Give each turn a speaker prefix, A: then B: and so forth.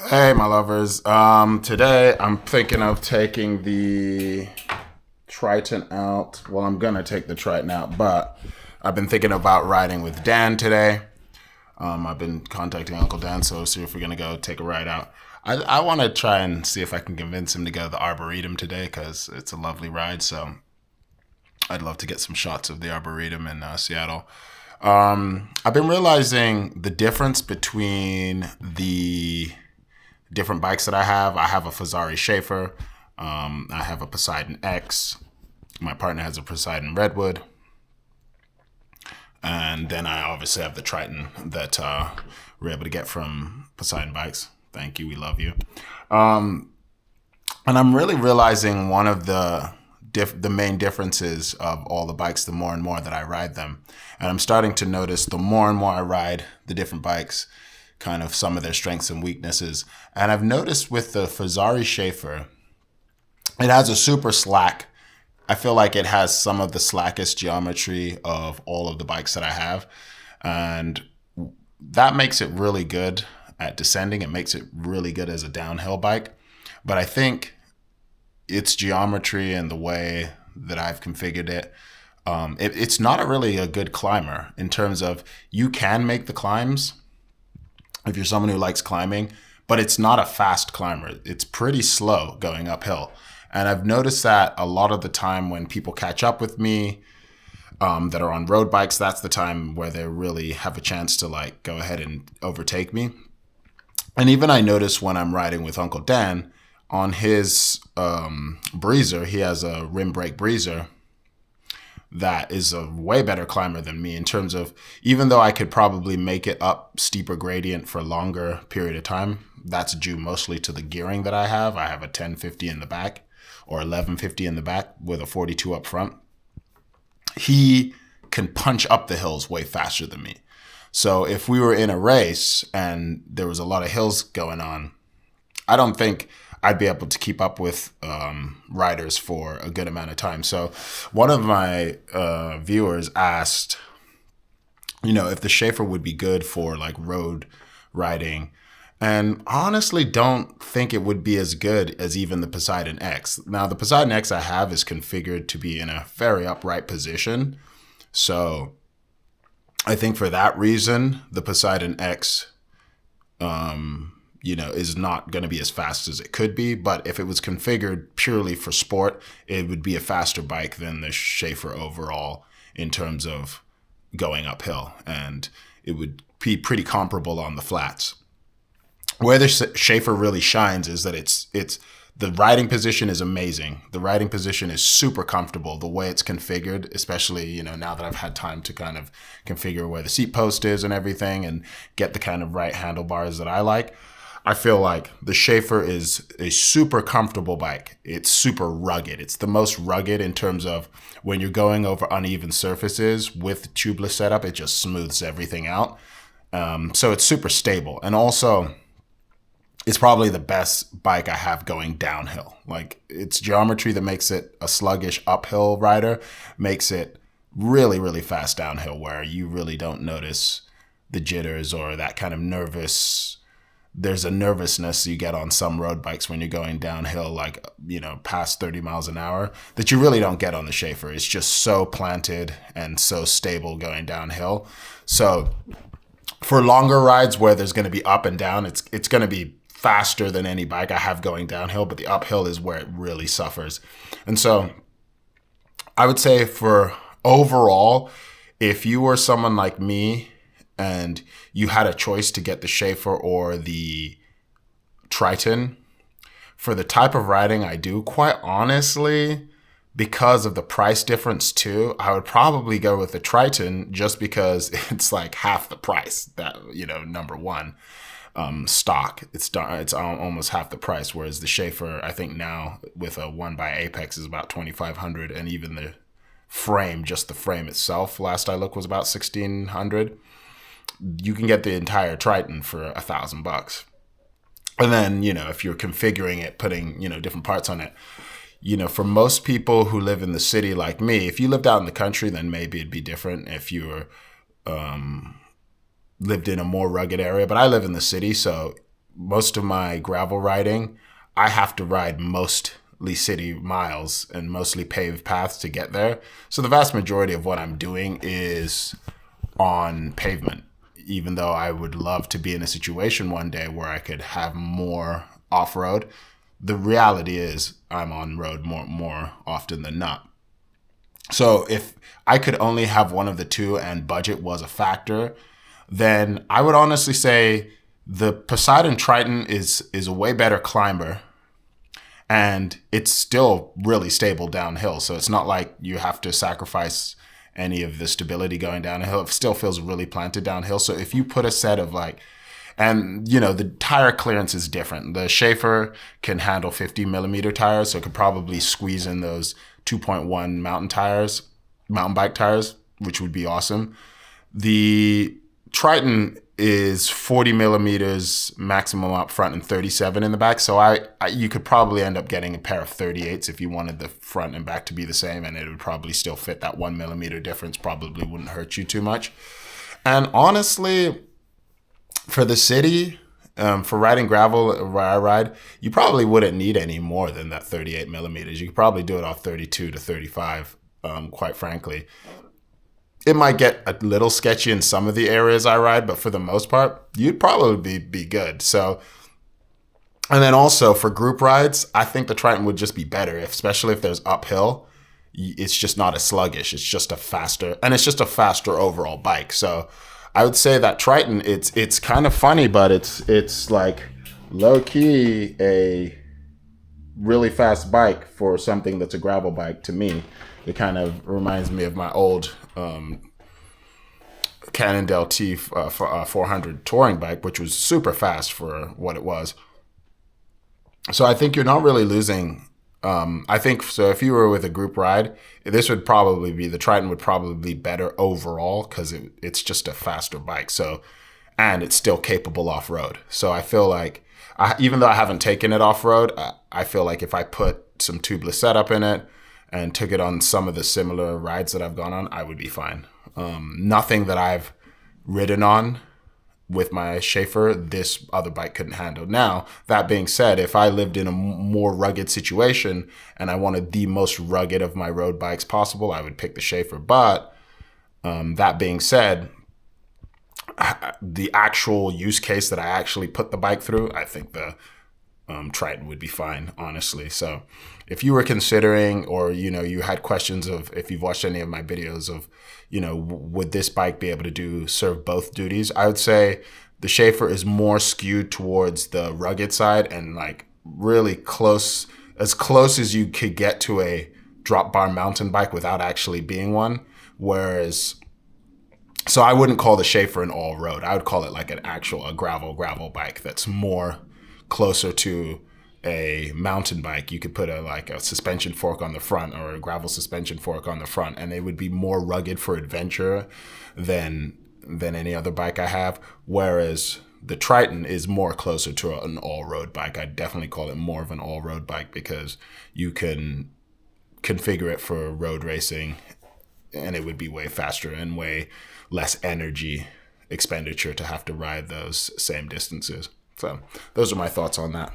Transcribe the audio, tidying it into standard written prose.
A: Hey, my lovers. Today I'm thinking of taking the Triton out. Well, I'm gonna take the Triton out, but I've been thinking about riding with Dan today. I've been contacting Uncle Dan, so see if we're gonna go take a ride out. I want to try and see if I can convince him to go to the Arboretum today because it's a lovely ride. So I'd love to get some shots of the Arboretum in Seattle. I've been realizing the difference between the different bikes that I have. I have a Fazari Schaefer. I have a Poseidon X. My partner has a Poseidon Redwood. And then I obviously have the Triton that we're able to get from Poseidon Bikes. Thank you. We love you. And I'm really realizing one of the main differences of all the bikes the more and more that I ride them. And I'm starting to notice the more and more I ride the different bikes, kind of some of their strengths and weaknesses. And I've noticed with the Fazari Schaefer, it has a super slack. I feel like it has some of the slackest geometry of all of the bikes that I have. And that makes it really good at descending. It makes it really good as a downhill bike. But I think its geometry and the way that I've configured it, it's not really a good climber in terms of you can make the climbs if you're someone who likes climbing, but it's not a fast climber. It's pretty slow going uphill. And I've noticed that a lot of the time when people catch up with me that are on road bikes, that's the time where they really have a chance to like go ahead and overtake me. And even I notice when I'm riding with Uncle Dan on his Breezer, he has a rim brake Breezer that is a way better climber than me in terms of, even though I could probably make it up steeper gradient for a longer period of time, that's due mostly to the gearing that I have. I have a 1050 in the back or 1150 in the back with a 42 up front. He can punch up the hills way faster than me. So if we were in a race and there was a lot of hills going on, I don't think I'd be able to keep up with riders for a good amount of time. So one of my viewers asked, if the Schaefer would be good for like road riding. And honestly, don't think it would be as good as even the Poseidon X. Now, the Poseidon X I have is configured to be in a very upright position. So I think for that reason, the Poseidon X is not going to be as fast as it could be. But if it was configured purely for sport, it would be a faster bike than the Schaefer overall in terms of going uphill. And it would be pretty comparable on the flats. Where the Schaefer really shines is that it's the riding position is amazing. The riding position is super comfortable. The way it's configured, especially, now that I've had time to kind of configure where the seat post is and everything and get the kind of right handlebars that I like. I feel like the Schaefer is a super comfortable bike. It's super rugged. It's the most rugged in terms of when you're going over uneven surfaces with the tubeless setup, it just smooths everything out. So it's super stable. And also, it's probably the best bike I have going downhill. Like, its geometry that makes it a sluggish uphill rider makes it really, really fast downhill where you really don't notice the jitters or that kind of there's a nervousness you get on some road bikes when you're going downhill, like, past 30 miles an hour that you really don't get on the Schaefer. It's just so planted and so stable going downhill. So for longer rides where there's going to be up and down, it's going to be faster than any bike I have going downhill, but the uphill is where it really suffers. And so I would say for overall, if you were someone like me and you had a choice to get the Schaefer or the Triton, for the type of riding I do, quite honestly, because of the price difference too, I would probably go with the Triton just because it's like half the price that, number one. Stock. It's almost half the price, whereas the Schaefer, I think now with a one by Apex is about 2,500, and even the frame, just the frame itself, last I looked was about 1,600. You can get the entire Triton for $1,000. And then, if you're configuring it, putting, different parts on it, for most people who live in the city like me, if you lived out in the country, then maybe it'd be different if you were lived in a more rugged area. But I live in the city, so most of my gravel riding, I have to ride mostly city miles and mostly paved paths to get there. So the vast majority of what I'm doing is on pavement, even though I would love to be in a situation one day where I could have more off-road. The reality is I'm on road more often than not. So if I could only have one of the two and budget was a factor, then I would honestly say the Poseidon Triton is a way better climber, and it's still really stable downhill. So it's not like you have to sacrifice any of the stability going downhill. It still feels really planted downhill. So if you put a set of like, and you know, the tire clearance is different. The Schaefer can handle 50 millimeter tires, so it could probably squeeze in those 2.1 mountain bike tires, which would be awesome. The Triton is 40 millimeters maximum up front and 37 in the back. So you could probably end up getting a pair of 38s if you wanted the front and back to be the same, and it would probably still fit. That 1 millimeter difference probably wouldn't hurt you too much. And honestly, for the city, for riding gravel where I ride, you probably wouldn't need any more than that 38 millimeters. You could probably do it off 32 to 35, quite frankly. It might get a little sketchy in some of the areas I ride, but for the most part, you'd probably be good. So, and then also for group rides, I think the Triton would just be better, especially if there's uphill. It's just not as sluggish. It's just a faster overall bike. So I would say that Triton, it's kind of funny, but it's like low key a really fast bike for something that's a gravel bike to me. It kind of reminds me of my old Cannondale T 400 touring bike, which was super fast for what it was. So I think you're not really losing. I think so. If you were with a group ride, the Triton would probably be better overall because it's just a faster bike. So, and it's still capable off road. So I feel like, even though I haven't taken it off road, I feel like if I put some tubeless setup in it and took it on some of the similar rides that I've gone on, I would be fine. Nothing that I've ridden on with my Schaefer, this other bike couldn't handle. Now, that being said, if I lived in a more rugged situation and I wanted the most rugged of my road bikes possible, I would pick the Schaefer. But that being said, the actual use case that I actually put the bike through, I think the Triton would be fine, honestly. So if you were considering, or, you know, you had questions of, if you've watched any of my videos of, you know, would this bike be able to serve both duties? I would say the Schaefer is more skewed towards the rugged side and like really close as you could get to a drop bar mountain bike without actually being one. Whereas, so I wouldn't call the Schaefer an all road. I would call it like a gravel bike that's more closer to a mountain bike. You could put a suspension fork on the front or a gravel suspension fork on the front, and they would be more rugged for adventure than any other bike I have. Whereas the Triton is more closer to an all-road bike. I'd definitely call it more of an all-road bike because you can configure it for road racing, and it would be way faster and way less energy expenditure to have to ride those same distances. So those are my thoughts on that.